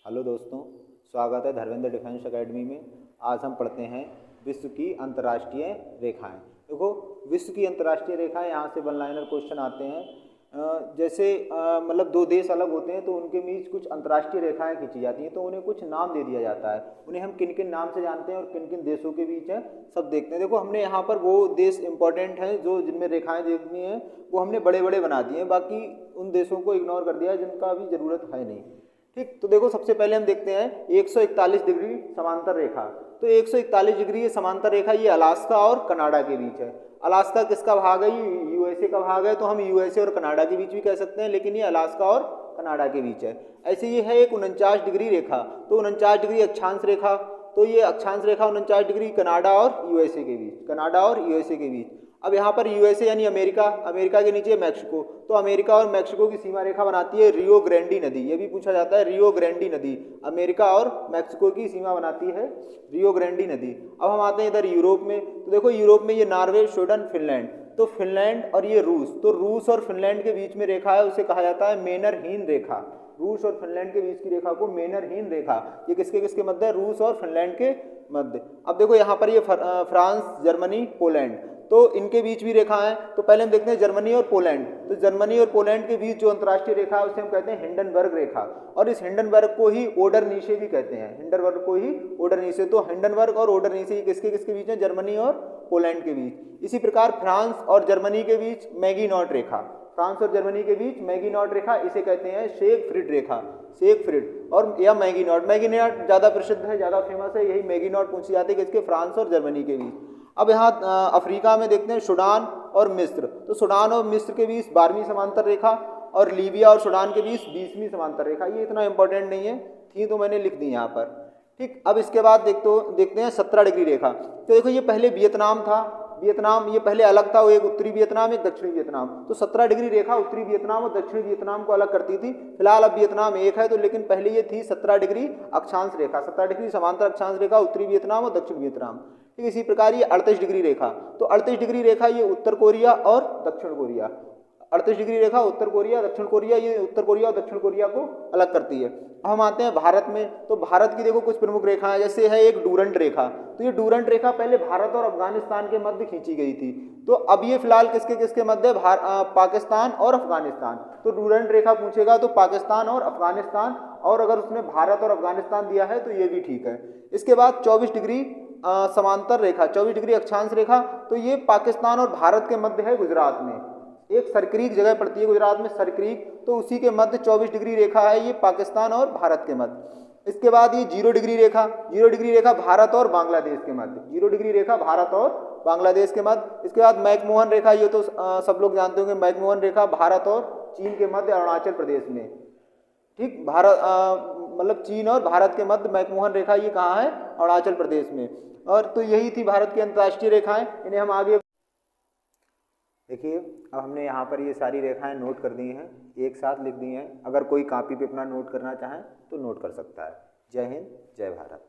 Hello दोस्तों, स्वागत है धर्मेंद्र डिफेंस एकेडमी में। आज हम पढ़ते हैं विश्व की अंतर्राष्ट्रीय रेखाएं। देखो, विश्व की अंतर्राष्ट्रीय रेखाएं, यहाँ से वन लाइनर क्वेश्चन आते हैं। जैसे मतलब दो देश अलग होते हैं तो उनके बीच कुछ अंतर्राष्ट्रीय रेखाएं खींची जाती हैं, तो उन्हें कुछ नाम दे दिया जाता है। उन्हें हम किन किन नाम से जानते हैं और किन किन देशों के बीच हैं, सब देखते हैं। देखो, हमने यहाँ पर वो देश इंपॉर्टेंट हैं जो जिनमें रेखाएं देखनी है, वो हमने बड़े बड़े बना दिए हैं, बाकी उन देशों को इग्नोर कर दिया है जिनका अभी ज़रूरत है नहीं। ठीक, तो देखो, सबसे पहले हम देखते हैं 141 डिग्री समांतर रेखा। तो 141 डिग्री ये समांतर रेखा, ये अलास्का और कनाडा के बीच है। अलास्का किसका भाग है? ये यूएसए का भाग है, तो हम यूएसए और कनाडा के बीच भी कह सकते हैं, लेकिन ये अलास्का और कनाडा के बीच है। ऐसे ये है एक 49 डिग्री रेखा, तो 49 डिग्री अक्षांश रेखा, तो ये अक्षांश रेखा 49 डिग्री कनाडा और यूएसए के बीच, कनाडा और यूएसए के बीच। अब यहाँ पर यूएसए यानी अमेरिका, अमेरिका के नीचे मैक्सिको, तो अमेरिका और मैक्सिको की सीमा रेखा बनाती है रियो ग्रैंडी नदी। ये भी पूछा जाता है, रियो ग्रैंडी नदी अमेरिका और मैक्सिको की सीमा बनाती है रियो ग्रैंडी नदी। अब हम आते हैं इधर यूरोप में, तो देखो यूरोप में ये नॉर्वे, स्वीडन, फिनलैंड, तो फिनलैंड और ये रूस, तो रूस और फिनलैंड के बीच में रेखा है, उसे कहा जाता है मेनरहीन रेखा। रूस और फिनलैंड के बीच की रेखा को मेनरहीन रेखा, ये किसके किसके मध्य है? रूस और फिनलैंड के मध्य। अब देखो यहाँ पर ये फ्रांस, जर्मनी, पोलैंड, तो इनके बीच भी रेखा है। तो पहले हम देखते हैं जर्मनी और पोलैंड। तो जर्मनी और पोलैंड के बीच जो अंतर्राष्ट्रीय रेखा है उसे हम कहते हैं हिंडनबर्ग रेखा, और इस हिंडनबर्ग को ही ओडरनीशे भी कहते हैं। हिंडनबर्ग को ही ओडरनीशे, तो हिंडनबर्ग और ओडरनीशे किसके किसके बीच है? जर्मनी और पोलैंड के बीच। इसी प्रकार फ्रांस और जर्मनी के बीच मैगीनॉट रेखा, फ्रांस और जर्मनी के बीच मैगीनॉट रेखा, इसे कहते हैं शेखफ्रिड रेखा, शेखफ्रिड और या मैगीनॉट। मैगीनॉट ज़्यादा प्रसिद्ध है, ज़्यादा फेमस है, यही मैगीनॉट पूछी जाती है किसके? फ्रांस और जर्मनी के बीच। अब यहाँ अफ्रीका में देखते हैं सूडान और मिस्र, तो सूडान और मिस्र के बीच 12वीं समांतर रेखा, और लीबिया और सूडान के बीच 20वीं समांतर रेखा। ये इतना इंपॉर्टेंट नहीं है, थी तो मैंने लिख दी यहाँ पर। ठीक, अब इसके बाद देखते हैं 17 डिग्री रेखा। तो देखो, ये पहले वियतनाम था, वियतनाम ये पहले अलग था, वो एक उत्तरी वियतनाम, एक दक्षिणी वियतनाम। तो 17 डिग्री रेखा उत्तरी वियतनाम और दक्षिणी वियतनाम को अलग करती थी। फिलहाल अब वियतनाम एक है, तो लेकिन पहले ये थी 17 डिग्री अक्षांश रेखा, 17 डिग्री समांतर अक्षांश रेखा उत्तरी वियतनाम और दक्षिण वियतनाम। ठीक, इसी प्रकार ये 38 डिग्री रेखा, तो 38 डिग्री रेखा ये उत्तर कोरिया और दक्षिण कोरिया, 38 डिग्री रेखा उत्तर कोरिया, दक्षिण कोरिया, ये उत्तर कोरिया और दक्षिण कोरिया को अलग करती है। हम आते हैं भारत में, तो भारत की देखो कुछ प्रमुख रेखाएं, जैसे है एक डूरंट रेखा। तो ये डूरंट रेखा पहले भारत और अफगानिस्तान के मध्य खींची गई थी, तो अब ये फिलहाल किसके किसके मध्य? पाकिस्तान और अफगानिस्तान। तो डूरंट रेखा पूछेगा तो पाकिस्तान और अफगानिस्तान, और अगर उसने भारत और अफगानिस्तान दिया है तो ये भी ठीक है। इसके बाद 24 डिग्री समांतर रेखा, 24 डिग्री अक्षांश रेखा, तो ये पाकिस्तान और भारत के मध्य है गुजरात में। एक सरक्रीक जगह पड़ती है गुजरात में, सरक्रीक, तो उसी के मध्य 24 डिग्री रेखा है, ये पाकिस्तान और भारत के मध्य। इसके बाद ये 0 डिग्री रेखा, 0 डिग्री रेखा भारत और बांग्लादेश के मध्य, 0 डिग्री रेखा भारत और बांग्लादेश के मध्य। इसके बाद मैकमोहन रेखा, ये तो सब लोग जानते होंगे, मैकमोहन रेखा भारत और चीन के मध्य, अरुणाचल प्रदेश में। ठीक, भारत मतलब चीन और भारत के मध्य मैकमोहन रेखा, ये कहाँ है? अरुणाचल प्रदेश में। और तो यही थी भारत की अंतर्राष्ट्रीय रेखाएं, इन्हें हम आगे देखिए। अब हमने यहाँ पर ये सारी रेखाएं नोट कर दी हैं, एक साथ लिख दी हैं। अगर कोई कॉपी पे अपना नोट करना चाहें तो नोट कर सकता है। जय हिंद, जय भारत।